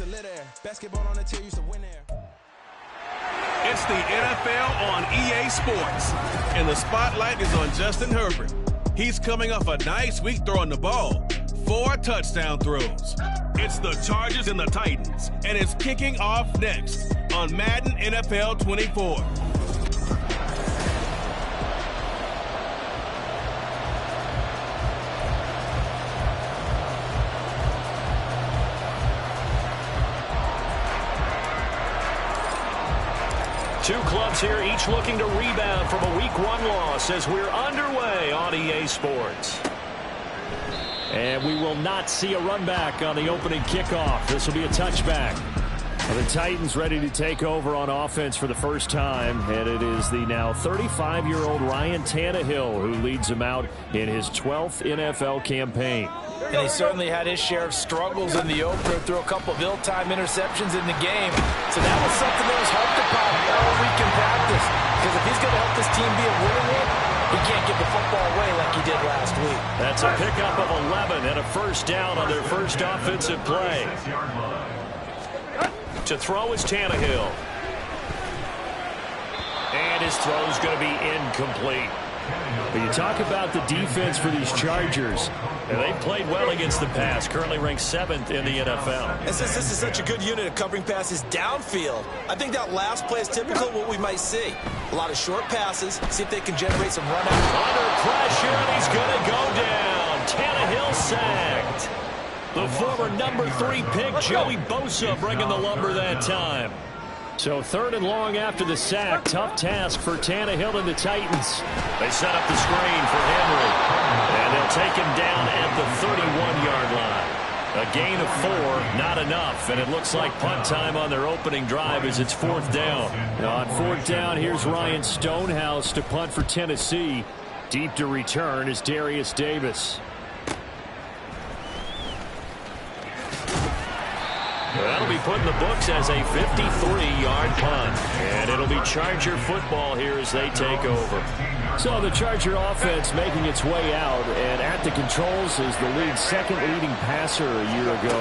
to live there. Basketball on the tier, used to win there. It's the NFL on EA Sports, and the spotlight is on Justin Herbert. He's coming off a nice week throwing the ball. 4 touchdown throws. It's the Chargers and the Titans, and it's kicking off next on Madden NFL 24. Two clubs here, each looking to rebound from a Week 1 loss as we're underway on EA Sports. And we will not see a run back on the opening kickoff. This will be a touchback. The Titans ready to take over on offense for the first time, and it is the now 35-year-old Ryan Tannehill who leads them out in his 12th NFL campaign. And he certainly had his share of struggles in the opener, threw a couple of ill-timed interceptions in the game. So that was something that was hoped upon all week in practice. Because if he's going to help this team be a winning one, he can't give the football away like he did last week. That's a pickup of 11 and a first down on their first offensive play. To throw is Tannehill. And his throw is going to be incomplete. But you talk about the defense for these Chargers. And they've played well against the pass, currently ranked 7th in the NFL. And since this is such a good unit of covering passes downfield, I think that last play is typical of what we might see. A lot of short passes, see if they can generate some run out. Under pressure, and he's going to go down. Tannehill sacked. The former number 3 pick, Joey Bosa, bringing the lumber that time. So 3rd and long after the sack. Tough task for Tannehill and the Titans. They set up the screen for Henry. And they'll take him down at the 31-yard line. A gain of 4, not enough. And it looks like punt time on their opening drive as it's 4th down. Now on 4th down, here's Ryan Stonehouse to punt for Tennessee. Deep to return is Darius Davis. That'll be put in the books as a 53-yard punt. And it'll be Charger football here as they take over. So the Charger offense making its way out, and at the controls is the league's 2nd leading passer a year ago.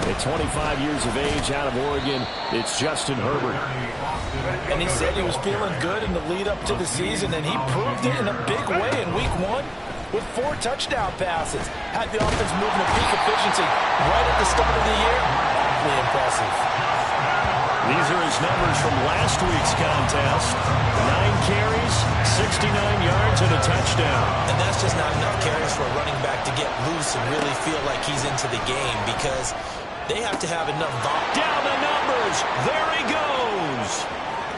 At 25 years of age out of Oregon, it's Justin Herbert. And he said he was feeling good in the lead up to the season, and he proved it in a big way in Week 1 with 4 touchdown passes. Had the offense moving at peak efficiency right at the start of the year. Impressive. These are his numbers from last week's contest. 9 carries, 69 yards, and a touchdown. And that's just not enough carries for a running back to get loose and really feel like he's into the game, because they have to have enough volume. Down the numbers. There he goes.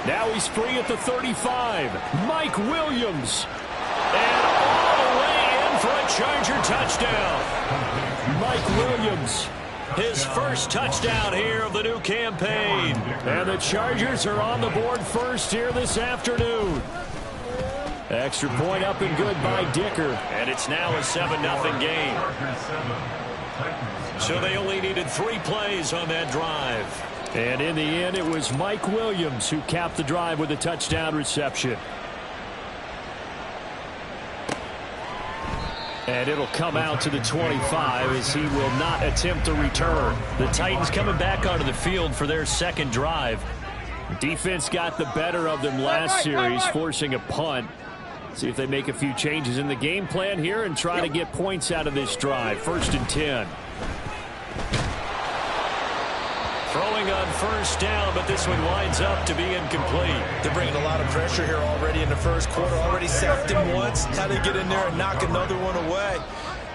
Now he's free at the 35. Mike Williams. And all the way in for a Charger touchdown. Mike Williams. His first touchdown here of the new campaign. And the Chargers are on the board first here this afternoon. Extra point up and good by Dicker. And it's now a 7-0 game. So they only needed 3 plays on that drive. And in the end, it was Mike Williams who capped the drive with a touchdown reception. And it'll come out to the 25 as he will not attempt to return. The Titans coming back onto the field for their 2nd drive. Defense got the better of them last series, forcing a punt. See if they make a few changes in the game plan here and try to get points out of this drive. 1st and 10. Throwing on 1st down, but this one winds up to be incomplete. They're bringing a lot of pressure here already in the first quarter. Already sacked him once. How they get in there and knock another one away?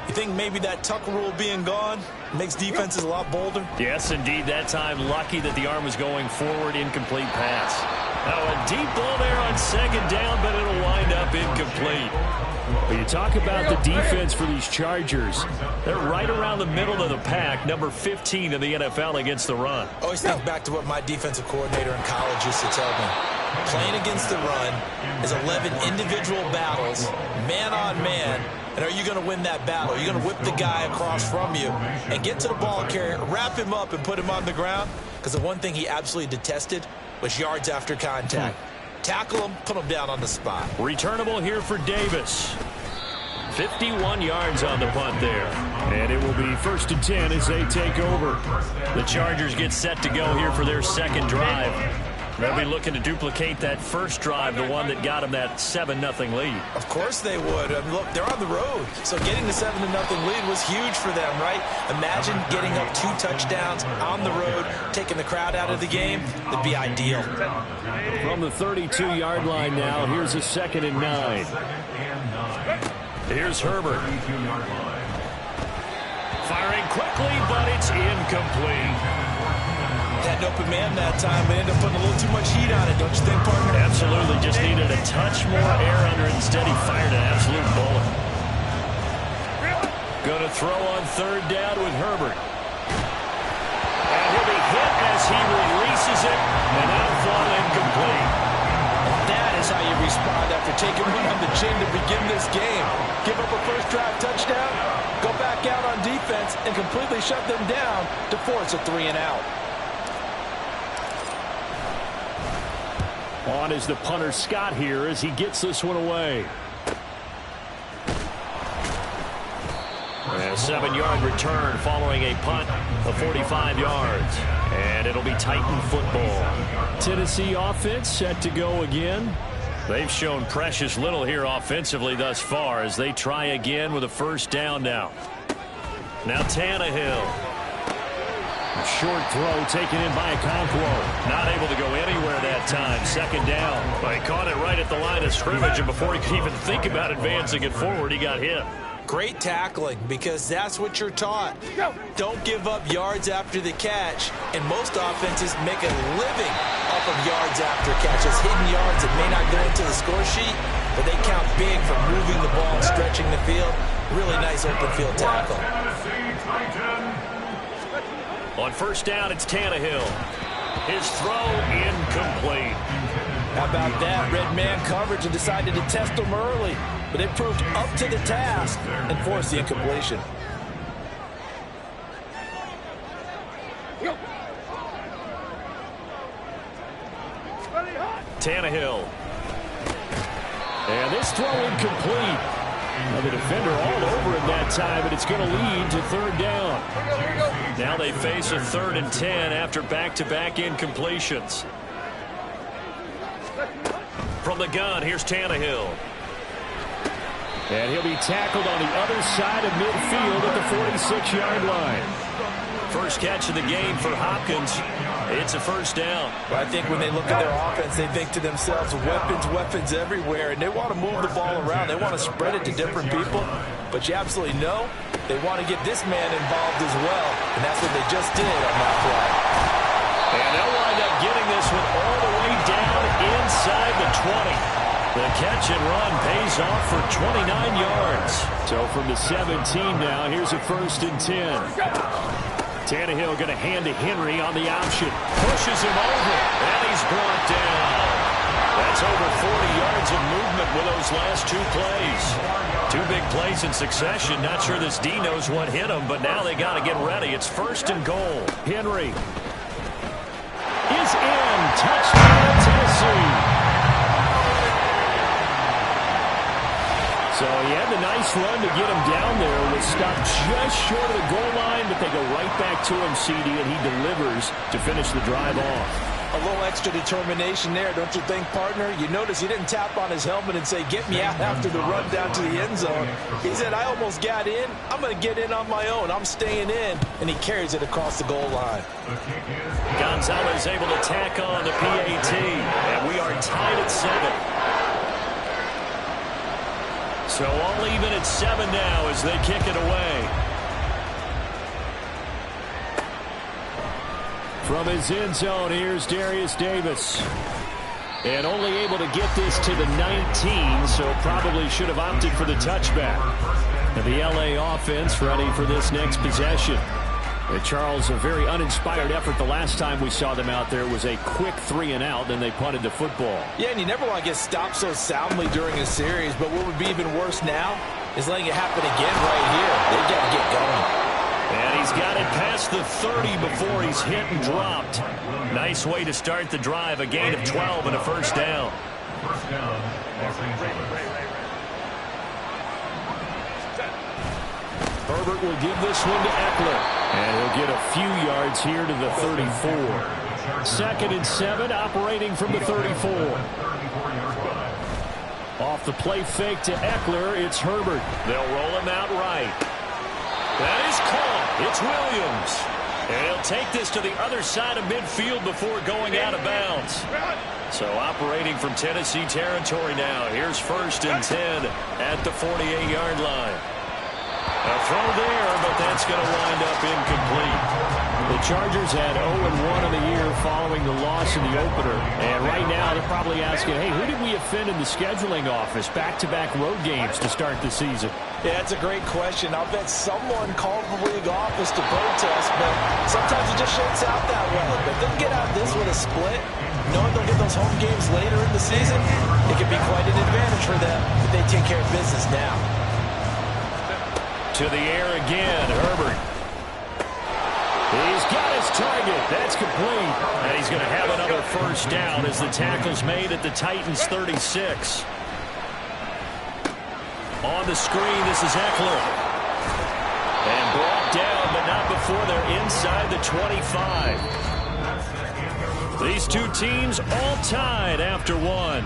You think maybe that Tucker rule being gone makes defenses a lot bolder? Yes, indeed. That time, lucky that the arm was going forward. Incomplete pass. Now a deep ball there on 2nd down, but it'll wind up incomplete. But you talk about the defense for these Chargers. They're right around the middle of the pack, number 15 in the NFL against the run. I always think back to what my defensive coordinator in college used to tell me. Playing against the run is 11 individual battles, man on man. And are you going to win that battle? Are you going to whip the guy across from you and get to the ball carrier, wrap him up, and put him on the ground? Because the one thing he absolutely detested was yards after contact. Tackle him, put him down on the spot. Returnable here for Davis. 51 yards on the punt there. And it will be 1st and 10 as they take over. The Chargers get set to go here for their second drive. They'll be looking to duplicate that first drive, the one that got them that 7-0 lead. Of course they would. Look, they're on the road, so getting the 7-0 lead was huge for them, right? Imagine getting up 2 touchdowns on the road, taking the crowd out of the game. That'd be ideal. From the 32-yard line now, here's a 2nd and 9. Here's Herbert. Firing quickly, but it's incomplete. Had an open man that time, but ended up putting a little too much heat on it, don't you think, partner? Absolutely. Just needed a touch more air under it. Instead, he fired an absolute bullet. Going to throw on 3rd down with Herbert. And he'll be hit as he releases it, and that'll fall incomplete. That is how you respond after taking one on the chin to begin this game. Give up a first drive touchdown, go back out on defense, and completely shut them down to force a 3-and-out. On is the punter Scott here as he gets this one away. A 7-yard return following a punt of 45 yards. And it'll be Titan football. Tennessee offense set to go again. They've shown precious little here offensively thus far as they try again with a first down now. Now Tannehill. A short throw taken in by Okonkwo. Not able to go anywhere that time. 2nd down. But he caught it right at the line of scrimmage, and before he could even think about advancing it forward, he got hit. Great tackling, because that's what you're taught. Don't give up yards after the catch, and most offenses make a living off of yards after catches. Hidden yards that may not go into the score sheet, but they count big for moving the ball and stretching the field. Really nice open field tackle. On first down, it's Tannehill. His throw incomplete. How about that? Red man coverage and decided to test them early. But they proved up to the task and forced the incompletion. Tannehill. And this throw incomplete. Now the defender all over him that time, but it's going to lead to 3rd down. Now they face a 3rd and 10 after back-to-back incompletions. From the gun, here's Tannehill. And he'll be tackled on the other side of midfield at the 46-yard line. First catch of the game for Hopkins. It's a first down. Well, I think when they look at their offense, they think to themselves, weapons everywhere, and they want to move the ball around. They want to spread it to different people, but you absolutely know they want to get this man involved as well, and that's what they just did on that play. And they'll wind up getting this one all the way down inside the 20. The catch and run pays off for 29 yards. So from the 17 now, here's a 1st and 10. Tannehill going to hand to Henry on the option. Pushes him over, and he's brought down. That's over 40 yards of movement with those last 2 plays. 2 big plays in succession. Not sure this D knows what hit him, but now they got to get ready. It's 1st and goal. Henry is in. Touchdown, Tennessee. So he had the nice run to get him down there. Was stopped just short of the goal line, but they go right back to him, CD, and he delivers to finish the drive off. A little extra determination there, don't you think, partner? You notice he didn't tap on his helmet and say, get me out after the run down to the end zone. He said, I almost got in. I'm going to get in on my own. I'm staying in. And he carries it across the goal line. Gonzalez able to tack on the PAT. And we are tied at 7. So all even at 7 now as they kick it away. From his end zone, here's Darius Davis. And only able to get this to the 19, so probably should have opted for the touchback. And the LA offense ready for this next possession. And Charles, a very uninspired effort the last time we saw them out there was a quick 3-and-out, then they punted the football. Yeah, and you never want to get stopped so soundly during a series, but what would be even worse now is letting it happen again right here. They've got to get going. And he's got it past the 30 before he's hit and dropped. Nice way to start the drive, a gain of 12 and a first down. Herbert will give this one to Eckler. And he'll get a few yards here to the 34. 2nd and 7, operating from the 34. Off the play fake to Eckler, it's Herbert. They'll roll him out right. That is caught. It's Williams. And he'll take this to the other side of midfield before going out of bounds. So operating from Tennessee territory now. Here's 1st and 10 at the 48-yard line. A throw there, but that's going to wind up incomplete. The Chargers had 0-1 in the year following the loss in the opener. And right now they're probably asking, hey, who did we offend in the scheduling office? Back-to-back road games to start the season. Yeah, that's a great question. I'll bet someone called the league office to protest, but sometimes it just shakes out that way. But they'll get out of this with a split. Knowing they'll get those home games later in the season, it could be quite an advantage for them if they take care of business now. To the air again, Herbert. He's got his target. That's complete. And he's going to have another 1st down as the tackle's made at the Titans' 36. On the screen, this is Eckler. And brought down, but not before they're inside the 25. These two teams all tied after one.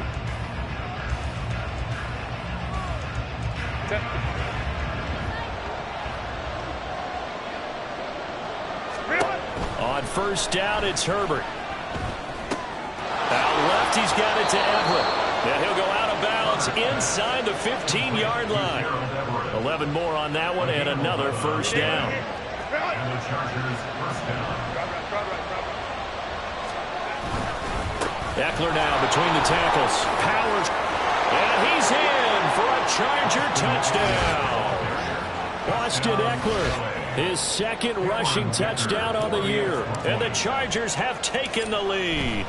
On 1st down, it's Herbert. Out left, he's got it to Eckler. And he'll go out of bounds inside the 15-yard line. 11 more on that one and another 1st down. Eckler now between the tackles. Powers. And he's in for a Charger touchdown. Austin Eckler, his 2nd rushing touchdown on the year. And the Chargers have taken the lead.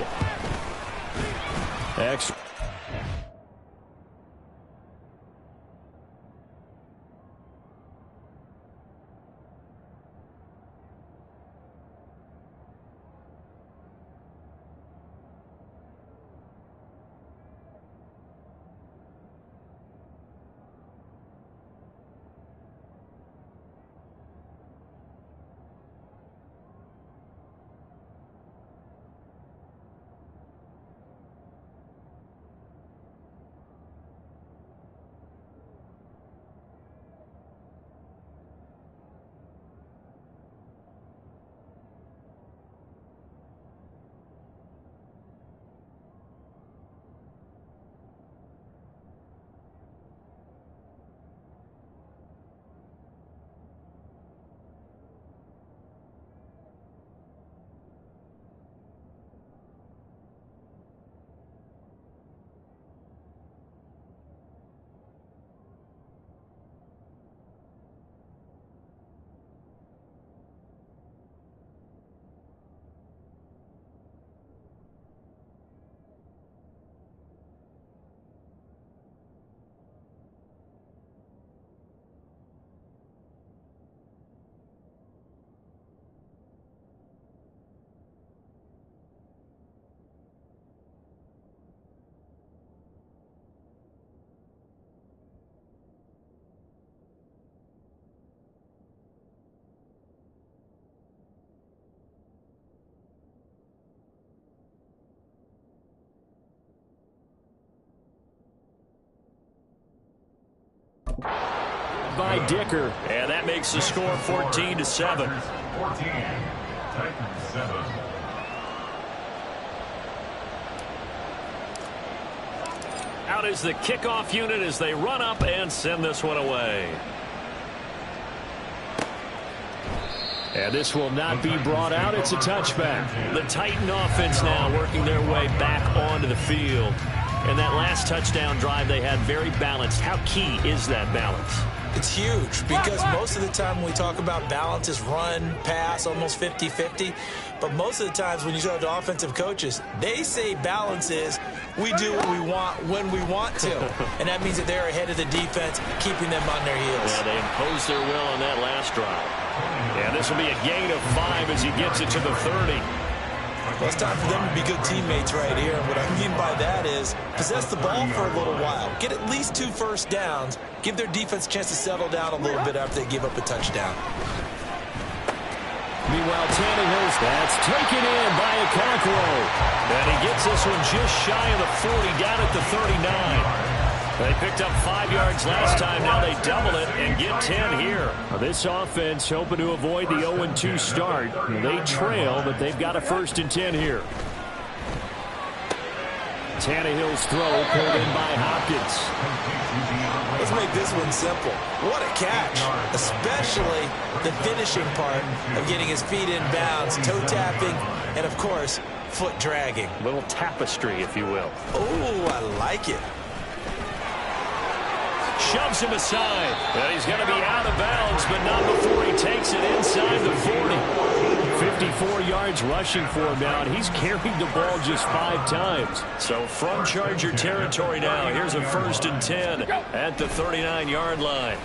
By Dicker, and that makes the score 14-7. 14, Titans 7. Out is the kickoff unit as they run up and send this one away. And this will not be brought out. It's a touchback. The Titan offense now working their way back onto the field. And that last touchdown drive they had very balanced. How key is that balance? It's huge because most of the time when we talk about balance is run, pass, almost 50-50. But most of the times when you talk to offensive coaches, they say balance is we do what we want when we want to. And that means that they're ahead of the defense, keeping them on their heels. Yeah, they imposed their will on that last drive. And this will be a gain of 5 as he gets it to the 30. Well, it's time for them to be good teammates right here. And what I mean by that is possess the ball for a little while. Get at least 2 first downs. Give their defense a chance to settle down a little bit after they give up a touchdown. Meanwhile, Tannehill's that's taken in by Okonkwo. And he gets this one just shy of the 40, down at the 39. They picked up 5 yards last time. Now they double it and get 10 here. Now this offense hoping to avoid the 0-2 start. They trail, but they've got a 1st and 10 here. Tannehill's throw pulled in by Hopkins. Let's make this one simple. What a catch, especially the finishing part of getting his feet in bounds, toe tapping, and of course, foot dragging. A little tapestry, if you will. Oh, I like it. Shoves him aside. And he's going to be out of bounds, but not before he takes it inside the 40. 54 yards rushing for him now, and he's carried the ball just 5 times. So from Charger territory now, here's a 1st and 10 at the 39-yard line.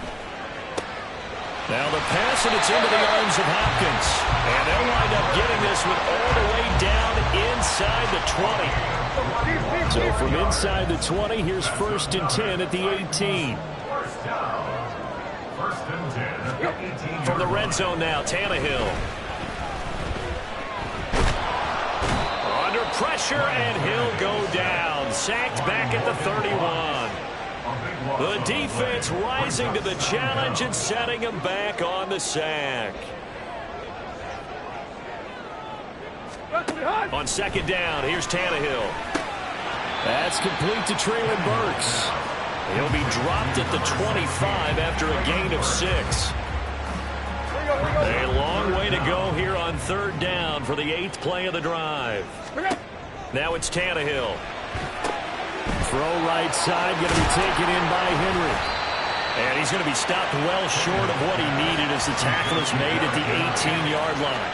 Now the pass, and it's into the arms of Hopkins. And they'll wind up getting this one all the way down inside the 20. So from inside the 20, here's 1st and 10 at the 18. From the red zone now, Tannehill. Under pressure, and he'll go down. Sacked back at the 31. The defense rising to the challenge and setting him back on the sack. On 2nd down, here's Tannehill. That's complete to Treylon Burks. He'll be dropped at the 25 after a gain of 6. A long way to go here on 3rd down for the 8th play of the drive. Now it's Tannehill. Throw right side, going to be taken in by Henry. And he's going to be stopped well short of what he needed as the tackle is made at the 18-yard line.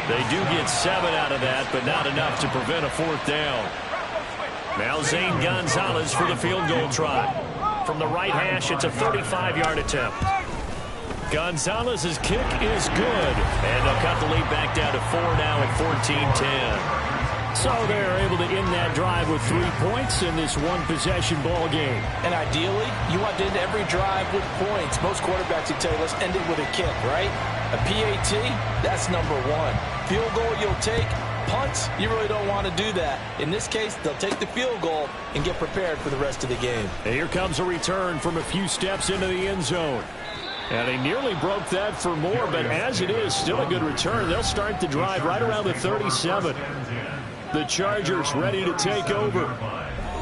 They do get 7 out of that, but not enough to prevent a 4th down. Now Zane Gonzalez for the field goal try. From the right hash, it's a 35-yard attempt. Gonzalez's kick is good. And they'll cut the lead back down to 4 now at 14-10. So they're able to end that drive with 3 points in this one-possession ball game. And ideally, you want to end every drive with points. Most quarterbacks would tell you, let's end it with a kick, right? A PAT, that's number 1. Field goal you'll take. Punts, you really don't want to do that. In this case, they'll take the field goal and get prepared for the rest of the game. And here comes a return from a few steps into the end zone. And they nearly broke that for more, but as it is, still a good return. They'll start the drive right around the 37. The Chargers ready to take over.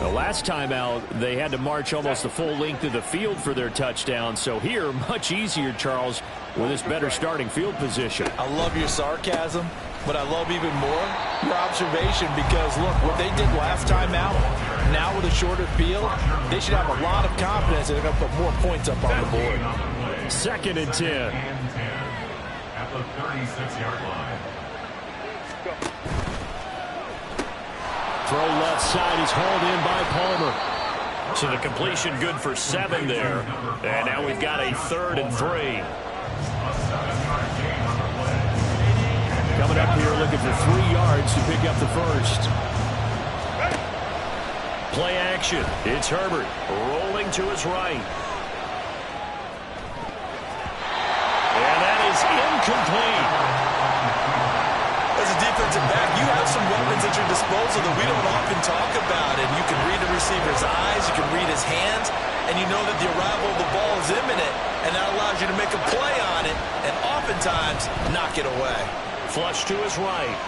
The last time out, they had to march almost the full length of the field for their touchdown. So here, much easier, Charles, with this better starting field position. I love your sarcasm, but I love even more your observation, because, look, what they did last time out, now with a shorter field, they should have a lot of confidence that they're going to put more points up on the board. 2nd and 10. At the 36-yard line. Throw left side is hauled in by Palmer. So the completion good for 7 there. And now we've got a 3rd and 3. Coming up here looking for 3 yards to pick up the 1st. Play action. It's Herbert rolling to his right. And that is incomplete. As a defensive back, you have some weapons at your disposal that we don't often talk about. And you can read the receiver's eyes, you can read his hands, and you know that the arrival of the ball is imminent, and that allows you to make a play on it and oftentimes knock it away. Flush to his right.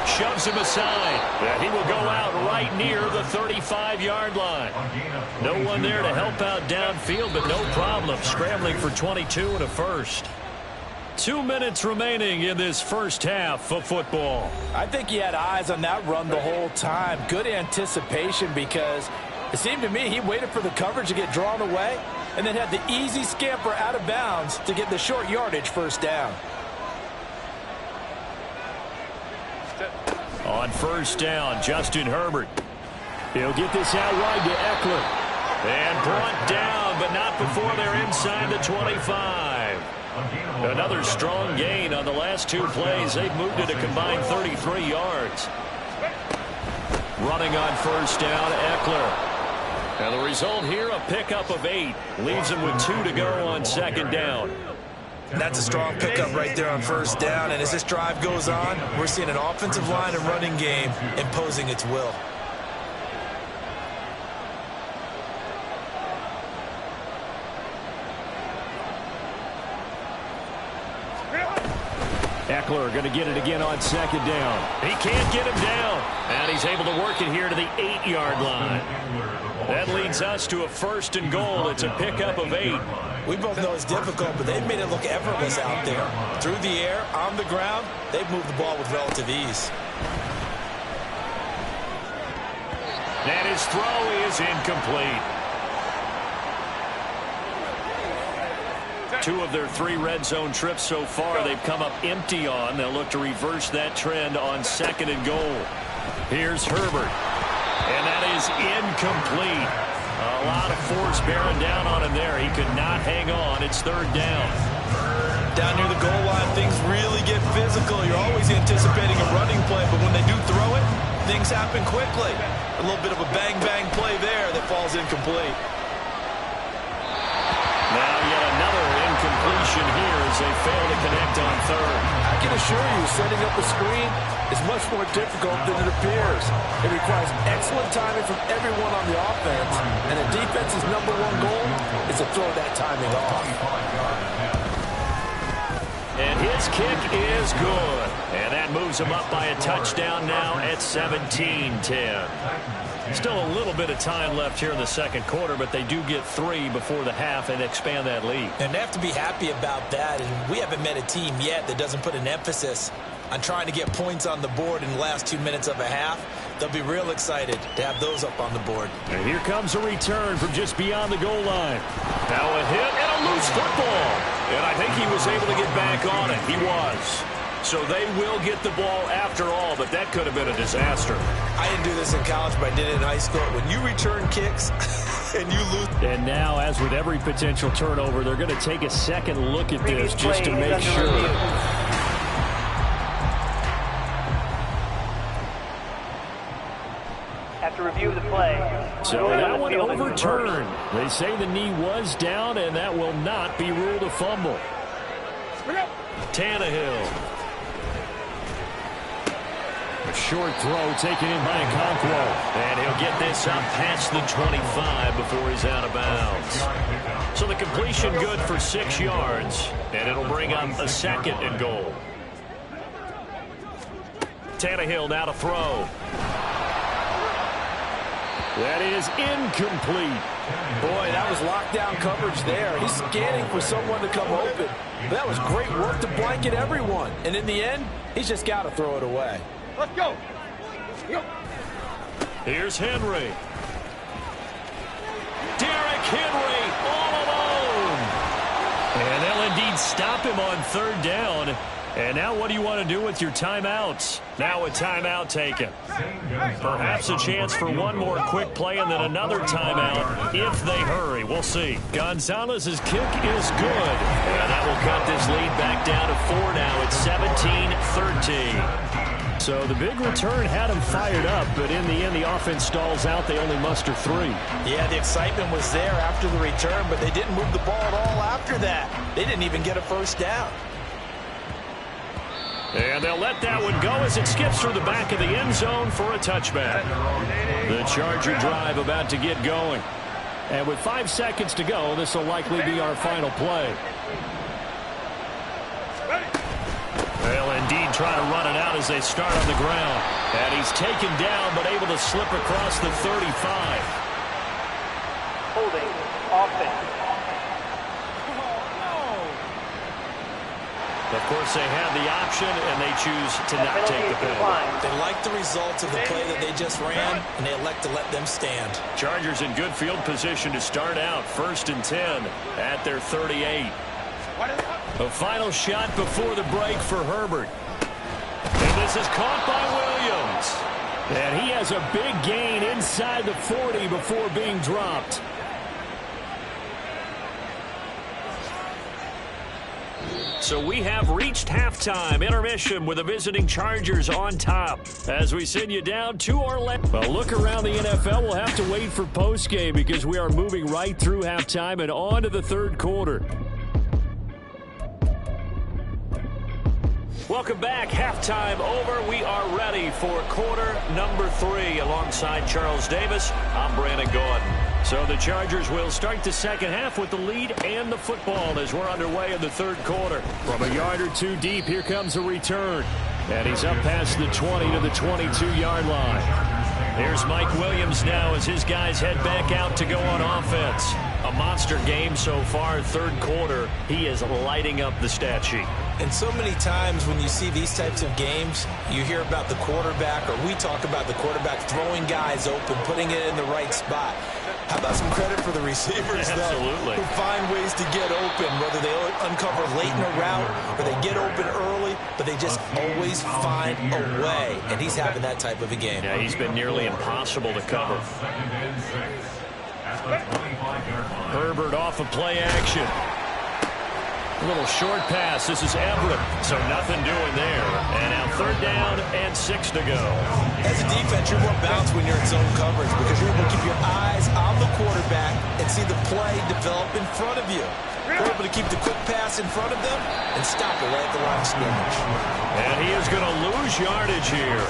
Shoves him aside. And he will go out right near the 35-yard line. No one there to help out downfield, but no problem. Scrambling for 22 and a 1st. 2 minutes remaining in this first half of football. I think he had eyes on that run the whole time. Good anticipation, because it seemed to me he waited for the coverage to get drawn away and then had the easy scamper out of bounds to get the short yardage 1st down. On 1st down, Justin Herbert. He'll get this out wide to Eckler. And brought down, but not before they're inside the 25. Another strong gain on the last 2 plays. They've moved it a combined 33 yards. Running on first down, Eckler. And the result here, a pickup of 8. Leaves him with 2 to go on second down. And that's a strong pickup right there on first down. And as this drive goes on, we're seeing an offensive line and running game imposing its will. Eckler going to get it again on second down. He can't get him down. And he's able to work it here to the 8-yard line. That leads us to a 1st and goal. It's a pickup of 8. We both know it's difficult, but they've made it look effortless out there. Through the air, on the ground, they've moved the ball with relative ease. And his throw is incomplete. 2 of their 3 red zone trips so far they've come up empty on. They'll look to reverse that trend on 2nd and goal. Here's Herbert. And that is incomplete. A lot of force bearing down on him there. He could not hang on. It's 3rd down. Down near the goal line, things really get physical. You're always anticipating a running play, but when they do throw it, things happen quickly. A little bit of a bang-bang play there that falls incomplete. Now yet another incompletion here as they fail to connect on 3rd. I can assure you, setting up a screen is much more difficult than it appears. It requires excellent timing from everyone on the offense, and a defense's #1 goal is to throw that timing off. And his kick is good. And that moves him up by a touchdown now at 17-10. Still a little bit of time left here in the second quarter, but they do get 3 before the half and expand that lead. And they have to be happy about that. And we haven't met a team yet that doesn't put an emphasis on trying to get points on the board in the last 2 minutes of a half. They'll be real excited to have those up on the board. And here comes a return from just beyond the goal line. Now a hit and a loose football. And I think he was able to get back on it. He was. So they will get the ball after all, but that could have been a disaster. I didn't do this in college, but I did it in high school. When you return kicks and you lose. And now, as with every potential turnover, they're going to take a second look at this just to make sure. After review of the play. So that one overturned. They say the knee was down, and that will not be ruled a fumble. Tannehill. A short throw taken in by Okonkwo. And he'll get this up past the 25 before he's out of bounds. So the completion good for 6 yards, and it'll bring up a 2nd and goal. Tannehill now to throw. That is incomplete. Boy, that was lockdown coverage there. He's scanning for someone to come open. That was great work to blanket everyone. And in the end, he's just got to throw it away. Let's go. Here's Henry. Derrick Henry all alone. And they'll indeed stop him on 3rd down. And now what do you want to do with your timeouts? Now a timeout taken. Perhaps a chance for one more quick play and then another timeout if they hurry. We'll see. Gonzalez's kick is good. And that will cut this lead back down to 4 now. It's 17-13. So the big return had him fired up, but in the end, the offense stalls out. They only muster 3. Yeah, the excitement was there after the return, but they didn't move the ball at all after that. They didn't even get a first down. And they'll let that one go as it skips through the back of the end zone for a touchback. The Charger drive about to get going. And with 5 seconds to go, this will likely be our final play. They'll indeed try to run it out as they start on the ground. And he's taken down, but able to slip across the 35. Holding offense. Of course, they have the option, and they choose to not take the penalty. They like the results of the play that they just ran, and they elect to let them stand. Chargers in good field position to start out. 1st and 10 at their 38. A final shot before the break for Herbert. And this is caught by Williams. And he has a big gain inside the 40 before being dropped. So we have reached halftime. Intermission with the visiting Chargers on top. As we send you down to our left. Well, look around the NFL. We'll have to wait for postgame because we are moving right through halftime and on to the third quarter. Welcome back. Halftime over. We are ready for quarter number 3. Alongside Charles Davis, I'm Brandon Gordon. So the Chargers will start the second half with the lead and the football as we're underway in the third quarter. From a yard or two deep, here comes a return. And he's up past the 20 to the 22-yard line. Here's Mike Williams now as his guys head back out to go on offense. A monster game so far, third quarter. He is lighting up the stat sheet. And so many times when you see these types of games, you hear about the quarterback, or we talk about the quarterback throwing guys open, putting it in the right spot. How about some credit for the receivers, though, who find ways to get open, whether they uncover late in a route or they get open early, but they just always find a way. And he's having that type of a game. Yeah, he's been nearly impossible to cover. Herbert off of play action. A little short pass. This is Everett. So nothing doing there. And now third down and 6 to go. As a defense, you're more balanced when you're in zone coverage because you're able to keep your eyes on the quarterback and see the play develop in front of you. You're able to keep the quick pass in front of them and stop it right at the line of scrimmage. And he is going to lose yardage here.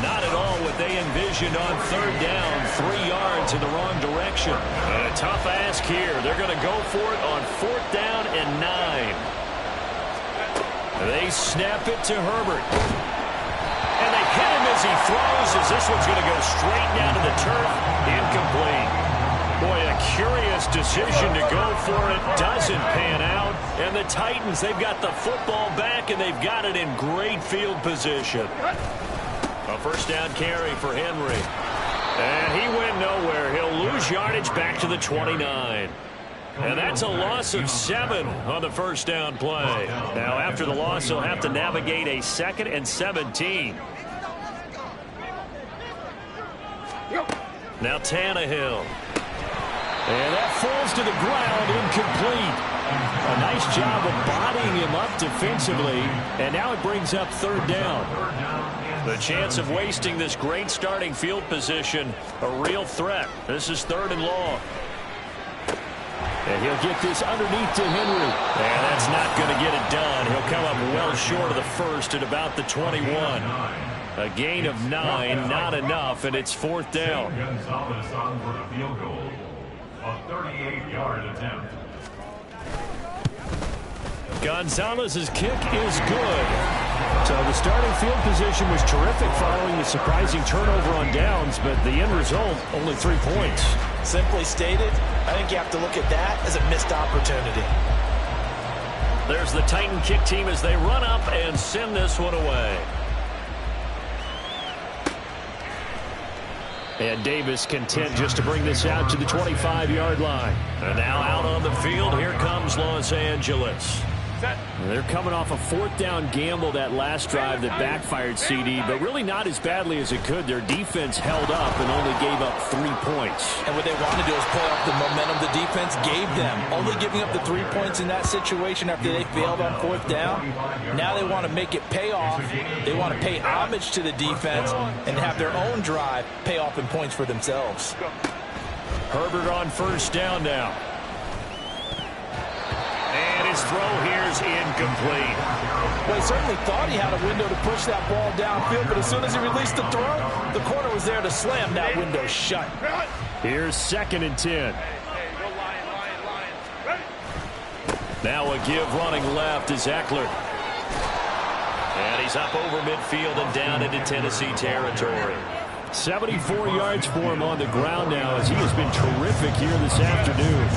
Not at all what they envisioned on third down. 3 yards in the wrong direction. And a tough ask here. They're going to go for it on fourth down and 9. They snap it to Herbert. And they hit him as he throws, as this one's going to go straight down to the turf. Incomplete. Boy, a curious decision to go for it. Doesn't pan out. And the Titans, they've got the football back, and they've got it in great field position. A first down carry for Henry. And he went nowhere. He'll lose yardage back to the 29. And that's a loss of 7 on the first down play. Now, after the loss, he'll have to navigate a 2nd and 17. Now Tannehill. And that falls to the ground, incomplete. A nice job of bodying him up defensively. And now it brings up third down. The chance of wasting this great starting field position, a real threat. This is 3rd and long. And he'll get this underneath to Henry. And that's not going to get it done. He'll come up well short of the first at about the 21. A gain of 9, not enough, and it's 4th down. Gonzalez on for a field goal. A 38-yard attempt. Gonzalez's kick is good. So the starting field position was terrific following the surprising turnover on downs, but the end result, only 3 points. Simply stated, I think you have to look at that as a missed opportunity. There's the Titan kick team as they run up and send this one away. And Davis content just to bring this out to the 25-yard line. And now out on the field, here comes Los Angeles. They're coming off a 4th down gamble that last drive that backfired, CD, but really not as badly as it could. Their defense held up and only gave up 3 points. And what they want to do is play off the momentum the defense gave them. Only giving up the 3 points in that situation after they failed on 4th down. Now they want to make it pay off. They want to pay homage to the defense and have their own drive pay off in points for themselves. Herbert on first down now. And his throw here's incomplete. Well, he certainly thought he had a window to push that ball downfield, but as soon as he released the throw, the corner was there to slam that window shut. Here's 2nd and 10. Now a give running left is Eckler. And he's up over midfield and down into Tennessee territory. 74 yards for him on the ground now as he has been terrific here this afternoon.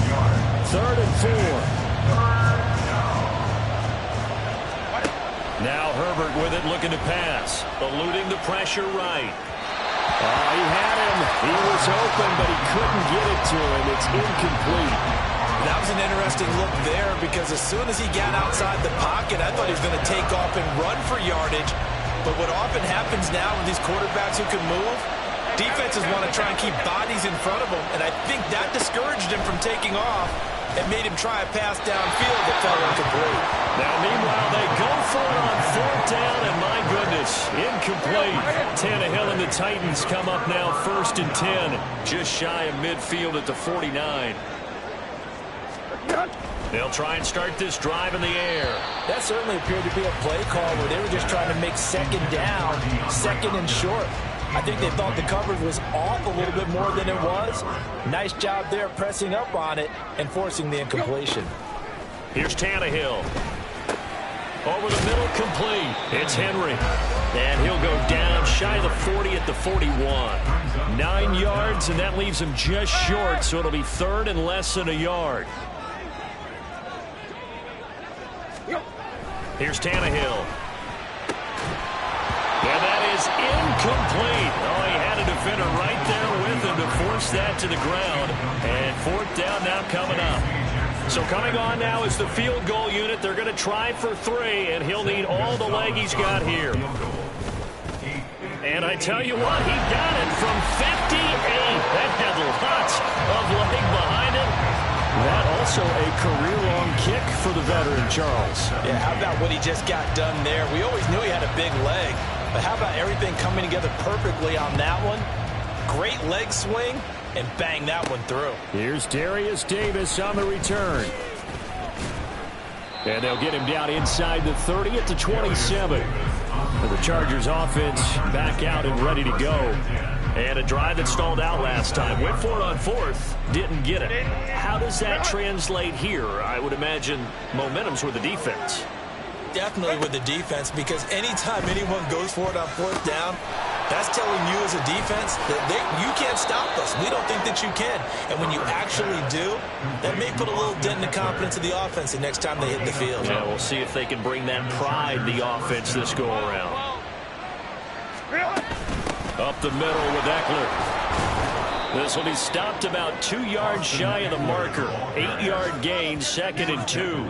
3rd and 4. Now Herbert with it, looking to pass. Eluding the pressure right. He had him. He was open, but he couldn't get it to him. It's incomplete. That was an interesting look there because as soon as he got outside the pocket, I thought he was going to take off and run for yardage. But what often happens now with these quarterbacks who can move, defenses want to try and keep bodies in front of them, and I think that discouraged him from taking off. and made him try a pass downfield that fell incomplete. Now, meanwhile, they go for it on 4th down, and my goodness, incomplete. Tannehill and the Titans come up now 1st and 10, just shy of midfield at the 49. They'll try and start this drive in the air. That certainly appeared to be a play call where they were just trying to make 2nd down, 2nd and short. I think they thought the coverage was off a little bit more than it was. Nice job there pressing up on it and forcing the incompletion. Here's Tannehill. Over the middle, complete. It's Henry. And he'll go down shy of the 40 at the 41. 9 yards, and that leaves him just short, so it'll be 3rd and less than a yard. Here's Tannehill. And that is incomplete. Oh, he had a defender right there with him to force that to the ground. And 4th down now coming up. So coming on now is the field goal unit. They're going to try for 3, and he'll need all the leg he's got here. And I tell you what, he got it from 58. That had lots of leg behind it. That also a career-long kick for the veteran, Charles. Yeah, how about what he just got done there? We always knew he had a big leg, but how about everything coming together perfectly on that one? Great leg swing, and bang that one through. Here's Darius Davis on the return. And they'll get him down inside the 30 at the 27. The Chargers offense back out and ready to go. And a drive that stalled out last time. Went for it on 4th. Didn't get it. How does that translate here? I would imagine momentum's with the defense. Definitely with the defense, because anytime anyone goes for it on 4th down, that's telling you as a defense that you can't stop us. We don't think that you can. And when you actually do, that may put a little dent in the confidence of the offense the next time they hit the field. Yeah, we'll see if they can bring that pride, the offense, this go-around. Up the middle with Eckler. This will be stopped about 2 yards shy of the marker. 8-yard gain, 2nd and 2.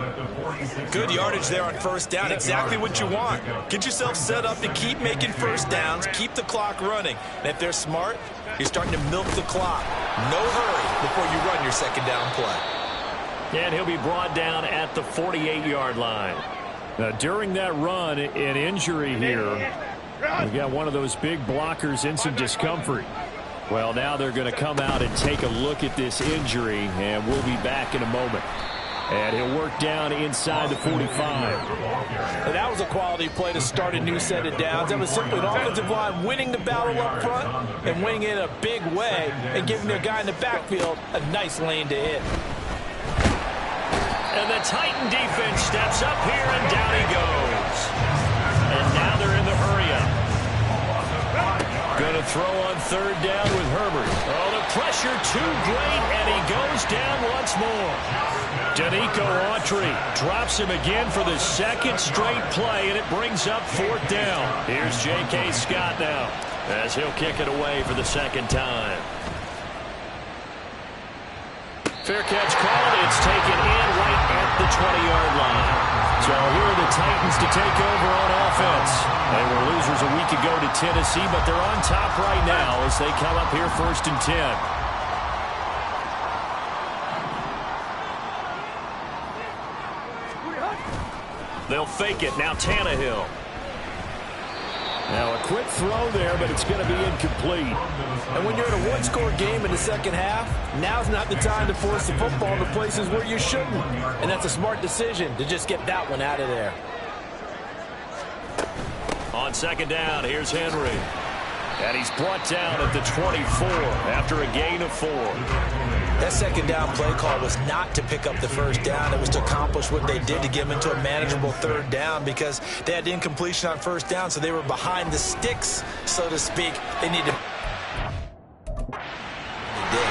Good yardage there on 1st down. Exactly what you want. Get yourself set up to keep making 1st downs, keep the clock running. And if they're smart, you're starting to milk the clock. No hurry before you run your 2nd down play. And he'll be brought down at the 48-yard line. Now, during that run, an injury here. We got one of those big blockers in some discomfort. Well, now they're going to come out and take a look at this injury, and we'll be back in a moment. And he'll work down inside the 45. And that was a quality play to start a new set of downs. That was simply an offensive line winning the battle up front and winning it in a big way and giving their guy in the backfield a nice lane to hit. And the Titan defense steps up here, and down he goes. And now they're in the hurry-up. Going to throw on 3rd down with Herbert. Oh, the pressure too great, and he goes down once more. Danico Autry drops him again for the 2nd straight play, and it brings up 4th down. Here's J.K. Scott now as he'll kick it away for the 2nd time. Fair catch called. It's taken in right at the 20-yard line. So here are the Titans to take over on offense. They were losers a week ago to Tennessee, but they're on top right now as they come up here 1st and 10. They'll fake it. Now Tannehill. Now a quick throw there, but it's going to be incomplete. And when you're in a one-score game in the 2nd half, now's not the time to force the football to places where you shouldn't. And that's a smart decision to just get that one out of there. On 2nd down, here's Henry. And he's brought down at the 24 after a gain of 4. That 2nd down play call was not to pick up the 1st down. It was to accomplish what they did to get them into a manageable 3rd down, because they had incompletion on 1st down, so they were behind the sticks, so to speak. They needed. They did.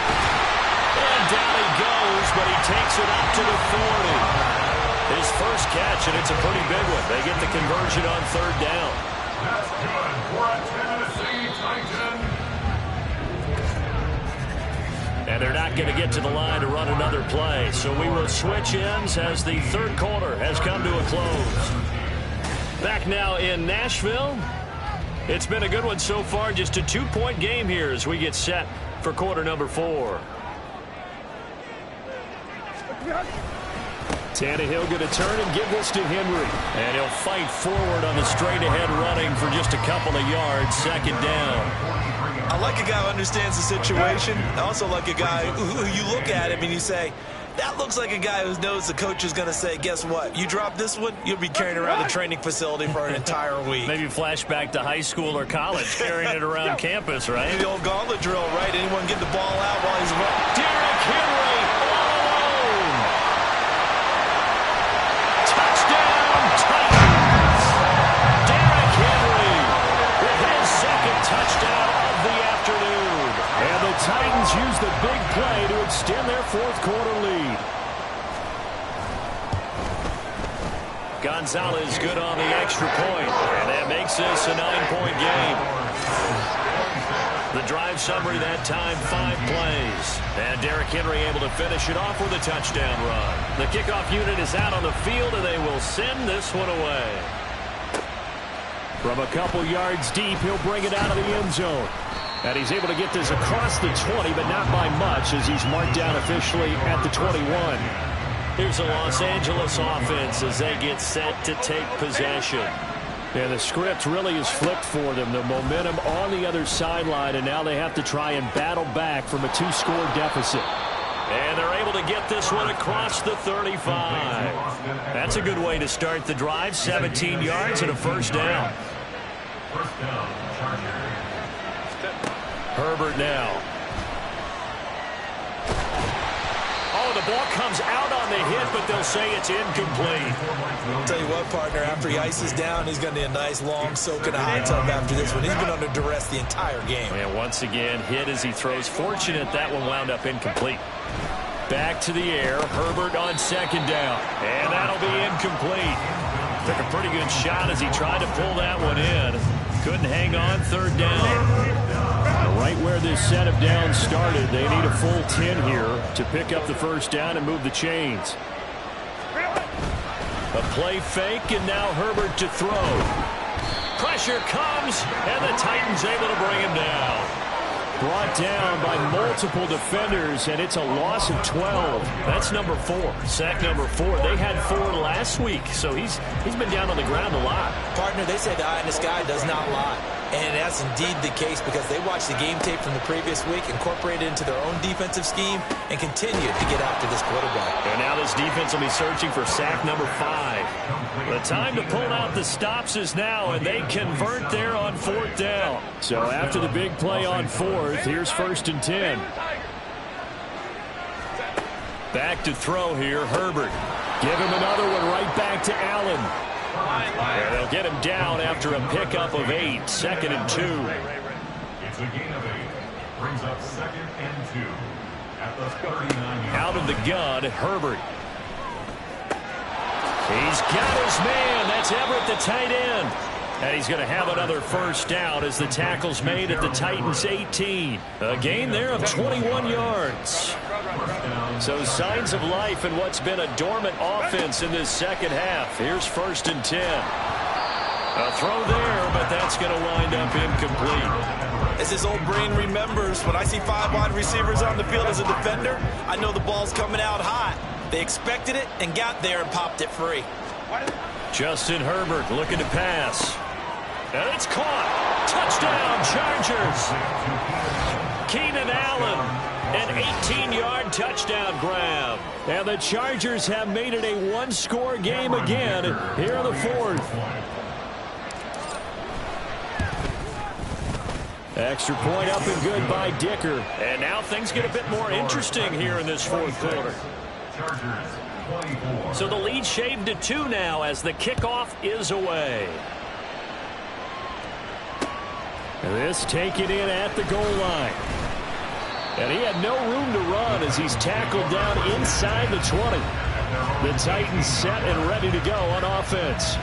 And down he goes, but he takes it up to the 40. His first catch, and it's a pretty big one. They get the conversion on 3rd down. That's good for a Tennessee Titan. And they're not going to get to the line to run another play. So we will switch ends as the 3rd quarter has come to a close. Back now in Nashville. It's been a good one so far. Just a 2-point game here as we get set for quarter number 4. Tannehill going to turn and give this to Henry. And he'll fight forward on the straight-ahead running for just a couple of yards. Second down. I like a guy who understands the situation. I also like a guy who you look at him and you say, that looks like a guy who knows the coach is going to say, guess what? You drop this one, you'll be carrying around the training facility for an entire week. Maybe flashback to high school or college, carrying it around campus, right? The old gauntlet drill, right? Anyone get the ball out while he's running? Derrick Henry all alone. Touchdown, Titans. Derrick Henry with his second touchdown of the afternoon. And the Titans use the big play to extend their fourth quarter lead. Gonzalez good on the extra point, and that makes this a 9-point game. The drive summary that time, 5 plays. And Derrick Henry able to finish it off with a touchdown run. The kickoff unit is out on the field, and they will send this one away. From a couple yards deep, he'll bring it out of the end zone. And he's able to get this across the 20, but not by much, as he's marked down officially at the 21. Here's the Los Angeles offense as they get set to take possession. And the script really is flipped for them. The momentum on the other sideline, and now they have to try and battle back from a 2-score deficit. And they're able to get this one across the 35. That's a good way to start the drive. 17 yards and a first down. First down, Chargers. Herbert now. Oh, the ball comes out on the hit, but they'll say it's incomplete. I'll tell you what, partner, after he ices down, he's going to need a nice, long soak in a hot tub after this one. He's been under duress the entire game. And once again, hit as he throws. Fortunate that one wound up incomplete. Back to the air. Herbert on second down. And that'll be incomplete. Took a pretty good shot as he tried to pull that one in. Couldn't hang on. Third down. Right where this set of downs started, they need a full 10 here to pick up the first down and move the chains. A play fake, and now Herbert to throw. Pressure comes, and the Titans able to bring him down. Brought down by multiple defenders, and it's a loss of 12. That's number 4. Sack number 4. They had 4 last week, so he's been down on the ground a lot. Partner, they say the eye in the sky does not lie. And that's indeed the case because they watched the game tape from the previous week, incorporated it into their own defensive scheme, and continued to get after this quarterback. And now this defense will be searching for sack number 5. The time to pull out the stops is now, and they convert there on 4th down. So after the big play on 4th, here's 1st and 10. Back to throw here, Herbert. Give him another one right back to Allen. And they'll get him down after a pickup of 8. 2nd and 2. It's a gain of 8. Brings up 2nd and 2 at the 39. Out of the gun, Herbert. He's got his man. That's Everett, the tight end. And he's going to have another first down as the tackle's made at the Titans' 18. A gain there of 21 yards. So signs of life in what's been a dormant offense in this second half. Here's 1st and 10. A throw there, but that's going to wind up incomplete. As his old brain remembers, when I see 5 wide receivers on the field as a defender, I know the ball's coming out hot. They expected it and got there and popped it free. Justin Herbert looking to pass. And it's caught. Touchdown, Chargers. Keenan Allen, an 18-yard touchdown grab. And the Chargers have made it a 1-score game again here in the 4th. Extra point up and good by Dicker. And now things get a bit more interesting here in this 4th quarter. So the lead shaved to 2 now as the kickoff is away. And this taken in at the goal line. And he had no room to run as he's tackled down inside the 20. The Titans set and ready to go on offense.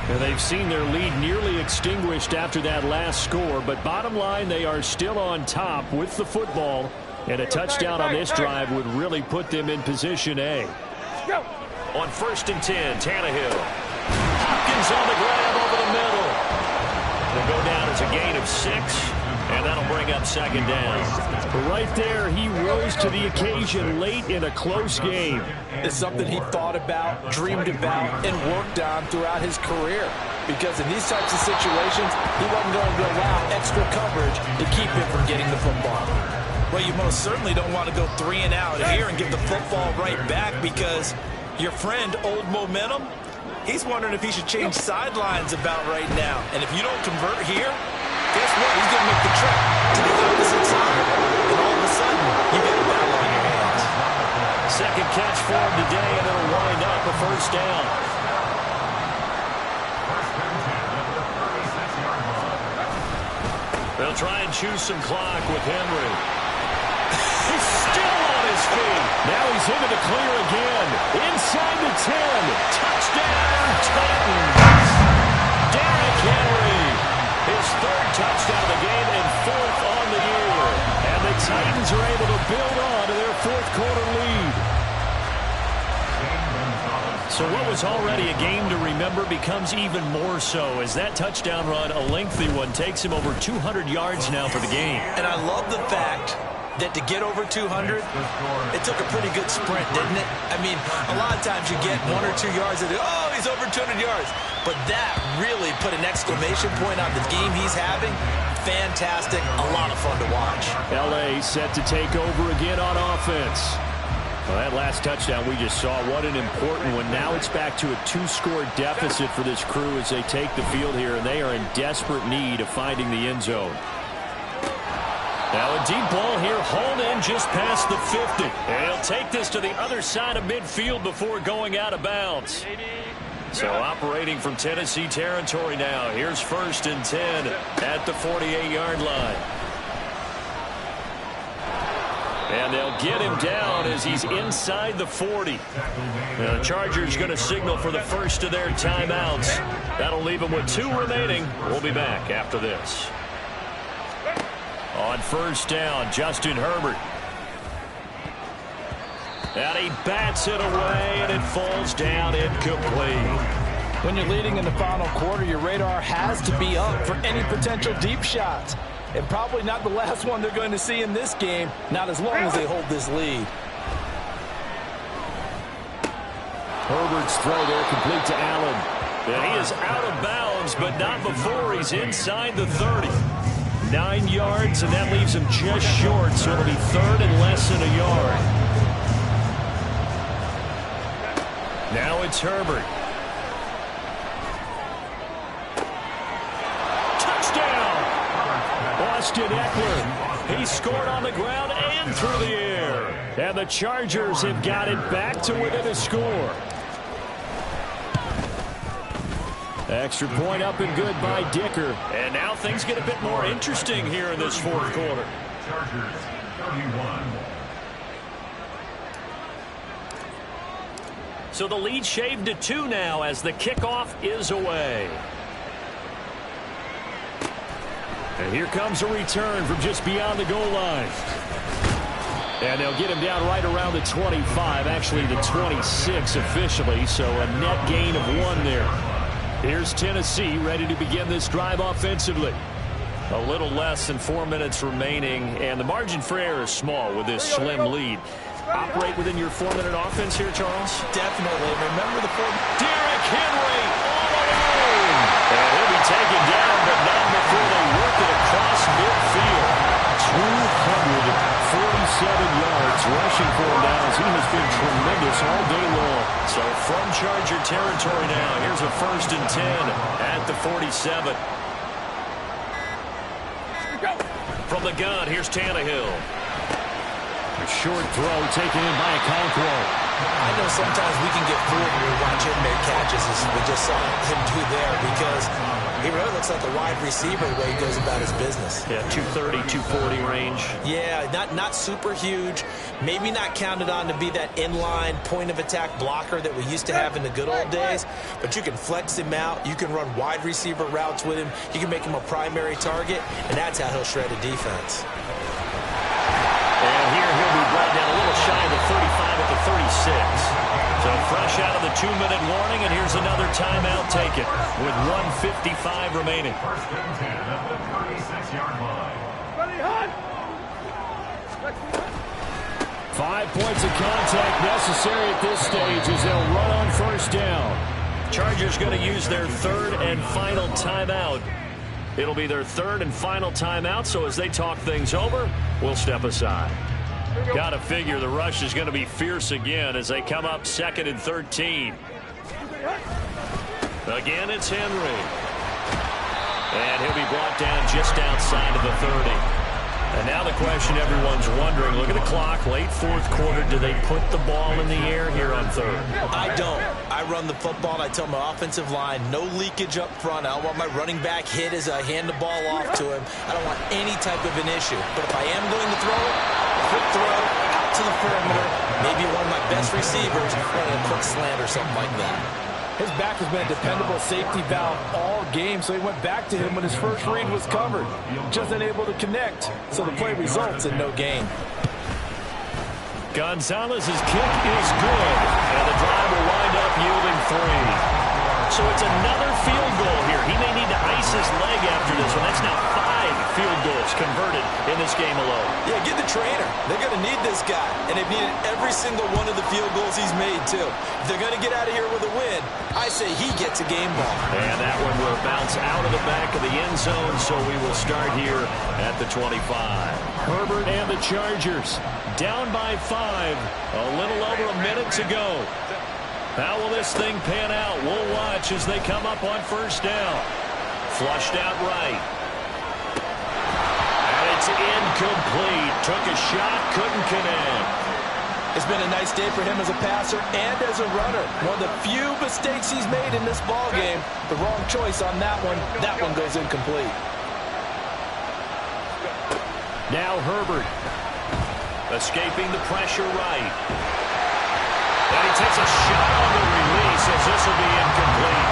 And they've seen their lead nearly extinguished after that last score. But bottom line, they are still on top with the football. And a touchdown on this drive would really put them in position A. On 1st and 10, Tannehill. Hopkins on the grab over the middle. It'll go down as a gain of 6. And that'll bring up second down. Right there, he rose to the occasion late in a close game. It's something he thought about, dreamed about, and worked on throughout his career. Because in these types of situations, he wasn't going to allow extra coverage to keep him from getting the football. Well, you most certainly don't want to go 3 and out here and give the football right back because your friend, Old Momentum, he's wondering if he should change sidelines about right now. And if you don't convert here, guess what? He's going to make the trip to the opposite side. And all of a sudden, you get a battle on your hands. Second catch for him today, and it'll wind up a first down. They'll try and choose some clock with Henry. He's still on his feet. Now he's into the clear again. Inside the 10. Touchdown, Titans. Derrick Henry. His third touchdown of the game and fourth on the year. And the Titans are able to build on to their fourth quarter lead. So what was already a game to remember becomes even more so as that touchdown run, a lengthy one, takes him over 200 yards now for the game. And I love the fact that to get over 200, it took a pretty good sprint, didn't it? I mean, a lot of times you get 1 or 2 yards and oh, he's over 200 yards. But that really put an exclamation point on the game he's having. Fantastic. A lot of fun to watch. L.A. set to take over again on offense. Well, that last touchdown we just saw, what an important one. Now it's back to a 2-score deficit for this crew as they take the field here, and they are in desperate need of finding the end zone. Now a deep ball here, hauled in just past the 50. And he'll take this to the other side of midfield before going out of bounds. So operating from Tennessee territory now. Here's 1st and 10 at the 48-yard line. And they'll get him down as he's inside the 40. Now the Chargers going to signal for the first of their timeouts. That'll leave them with 2 remaining. We'll be back after this. On 1st down, Justin Herbert. And he bats it away, and it falls down incomplete. When you're leading in the final quarter, your radar has to be up for any potential deep shots. And probably not the last one they're going to see in this game, not as long as they hold this lead. Herbert's throw there complete to Allen. And he is out of bounds, but not before he's inside the 30. 9 yards, and that leaves him just short, so it'll be 3rd and less than a yard. Now it's Herbert. Touchdown! Austin Eckler. He scored on the ground and through the air. And the Chargers have got it back to within a score. Extra point up and good by Dicker. And now things get a bit more interesting here in this 4th quarter. Chargers 31. So the lead shaved to 2 now as the kickoff is away. And here comes a return from just beyond the goal line. And they'll get him down right around the 25, actually the 26 officially, so a net gain of 1 there. Here's Tennessee ready to begin this drive offensively. A little less than 4 minutes remaining, and the margin for error is small with this slim lead. Operate within your 4-minute offense here, Charles? Definitely. Remember the Derrick Henry all alone. And he'll be taken down, but not before they work it across midfield. 247 yards rushing for him now as he has been tremendous all day long. So from Charger territory now, here's a 1st and 10 at the 47. From the gun, here's Tannehill. A short throw taken in by Okonkwo. I know sometimes we can get fooled when we watch him make catches, as we just saw him do there, because he really looks like a wide receiver the way he goes about his business. Yeah, 230, 240 range. Yeah, not super huge. Maybe not counted on to be that inline point-of-attack blocker that we used to have in the good old days, but you can flex him out. You can run wide receiver routes with him. You can make him a primary target, and that's how he'll shred a defense. And here he'll be brought down a little shy of the 35 at the 36. So fresh out of the 2-minute warning, and here's another timeout taken with 1:55 remaining. 1st and 10 at the 36-yard line. 5 points of contact necessary at this stage as they'll run on first down. Chargers going to use their third and final timeout. It'll be their third and final timeout, so as they talk things over, we'll step aside. Got to figure the rush is going to be fierce again as they come up 2nd and 13. Again, it's Henry. And he'll be brought down just outside of the 30. And now the question everyone's wondering, look at the clock, late 4th quarter, do they put the ball in the air here on 3rd? I don't. I run the football, and I tell my offensive line, no leakage up front. I don't want my running back hit as I hand the ball off to him. I don't want any type of an issue. But if I am going to throw it, quick throw, out to the perimeter, maybe one of my best receivers running a quick slant or something like that. His back has been a dependable safety valve all game, so he went back to him when his first read was covered. Just unable to connect, so the play results in no gain. Gonzalez's kick is good, and the drive will wind up yielding 3. So it's another field goal here. He may need to ice his leg after this one. That's now 5 field goals converted in this game alone. Yeah, get the trainer. They're going to need this guy, and they've needed every single one of the field goals he's made, too. If they're going to get out of here with a win, I say he gets a game ball. And that one will bounce out of the back of the end zone, so we will start here at the 25. Herbert and the Chargers down by 5. A little over a minute to go. How will this thing pan out? We'll watch as they come up on first down. Flushed out right. And it's incomplete. Took a shot, couldn't connect. It's been a nice day for him as a passer and as a runner. One of the few mistakes he's made in this ballgame. The wrong choice on that one. That one goes incomplete. Now Herbert. Escaping the pressure right. And he takes a shot on the release as this will be incomplete.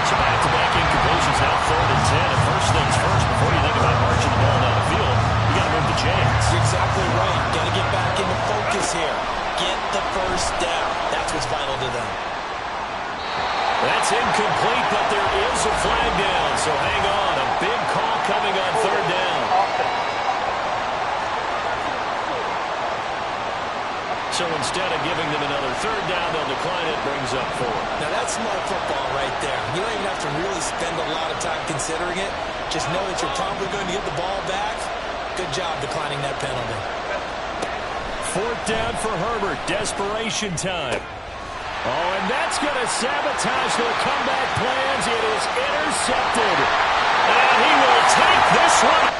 So back-to-back incompletions now 3rd and 10. And first things first, before you think about marching the ball down the field, you got to move the chains. You're exactly right. Got to get back into focus here. Get the first down. That's what's vital to them. That's incomplete, but there is a flag down. So hang on. A big call coming on 3rd down. So instead of giving them another 3rd down, they'll decline it, brings up 4. Now that's smart football right there. You don't even have to really spend a lot of time considering it. Just know that you're probably going to get the ball back. Good job declining that penalty. 4th down for Herbert. Desperation time. Oh, and that's going to sabotage their comeback plans. It is intercepted. And he will take this one.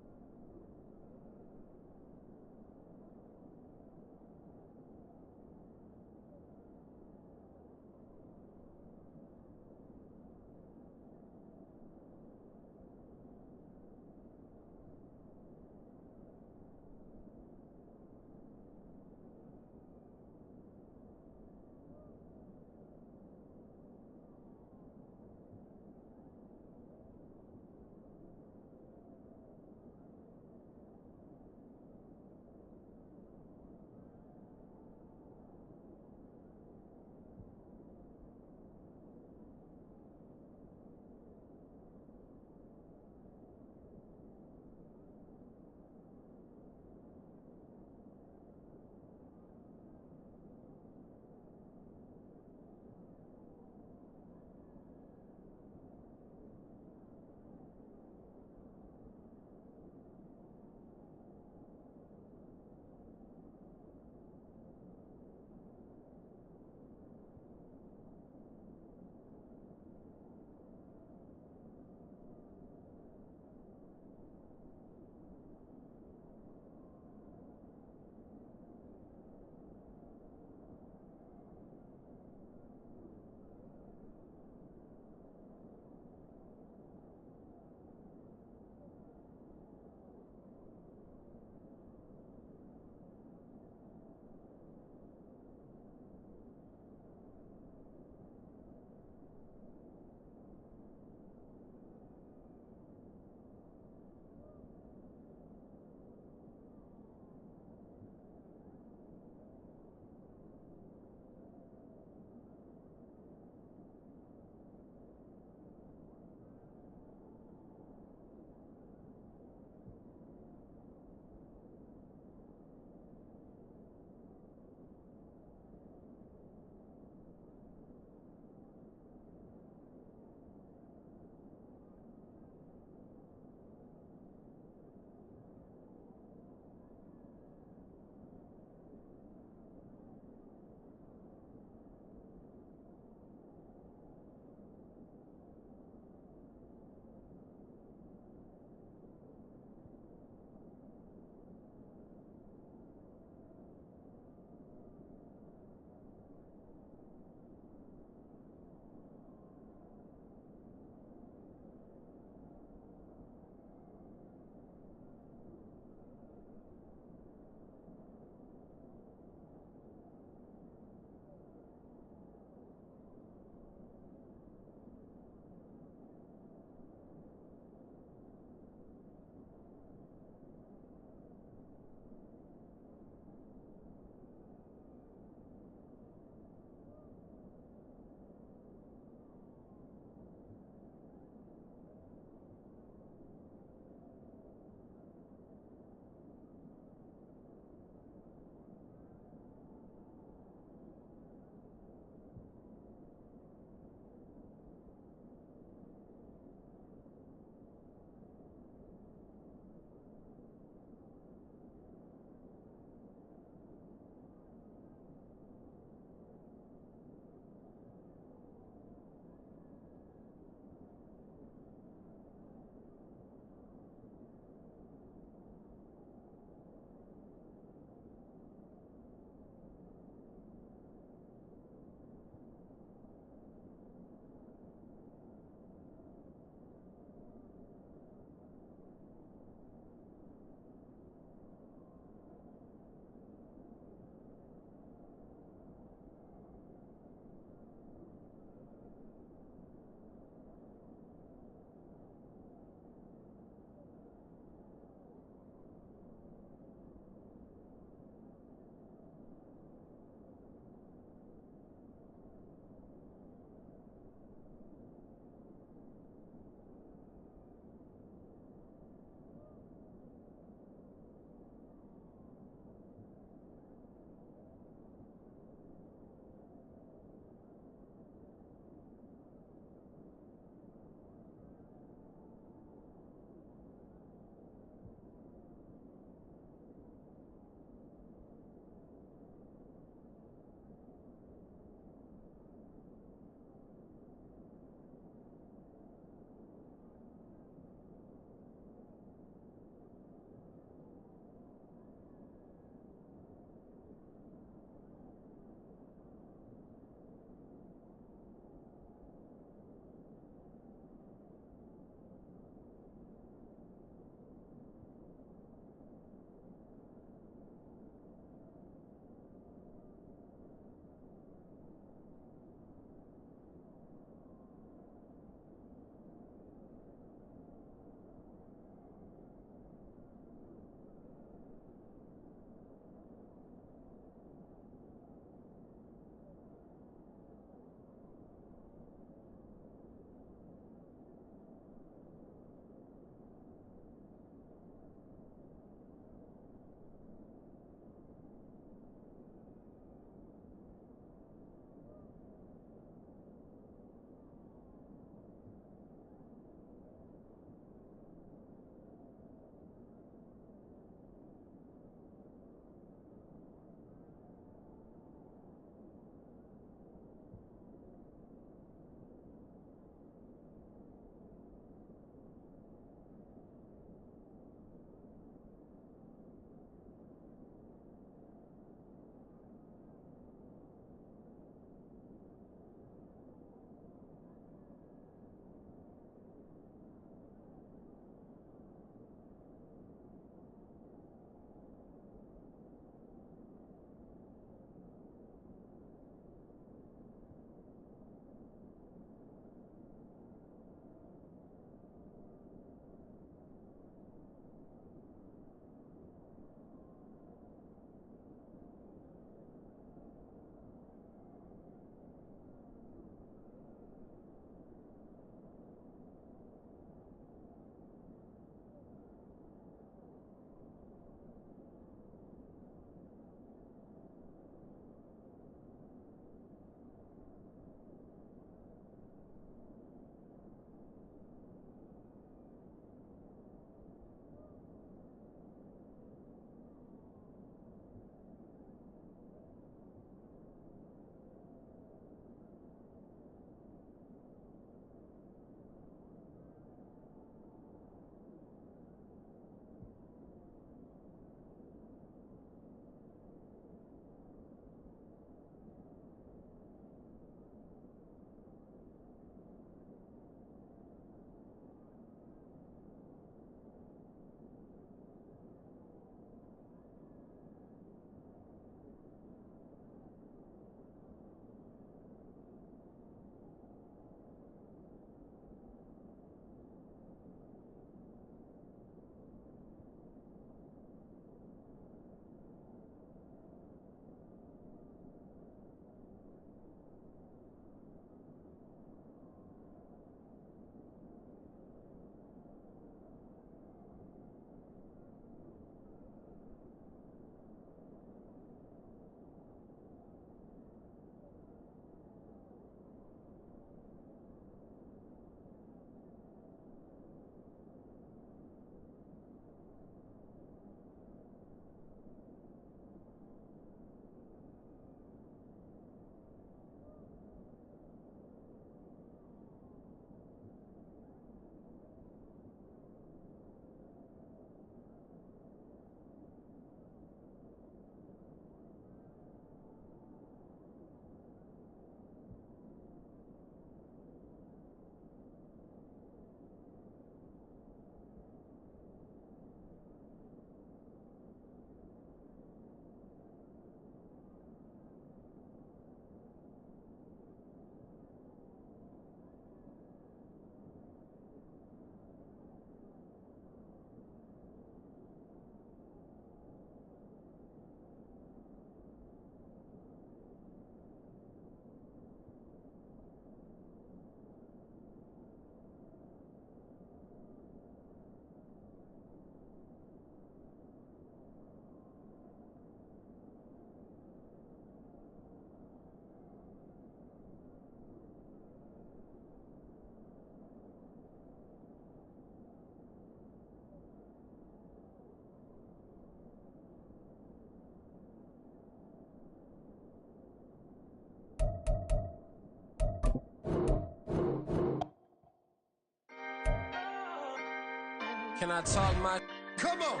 Can I talk my? Come on.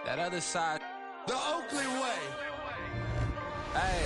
That other side. The Oakley way. Hey.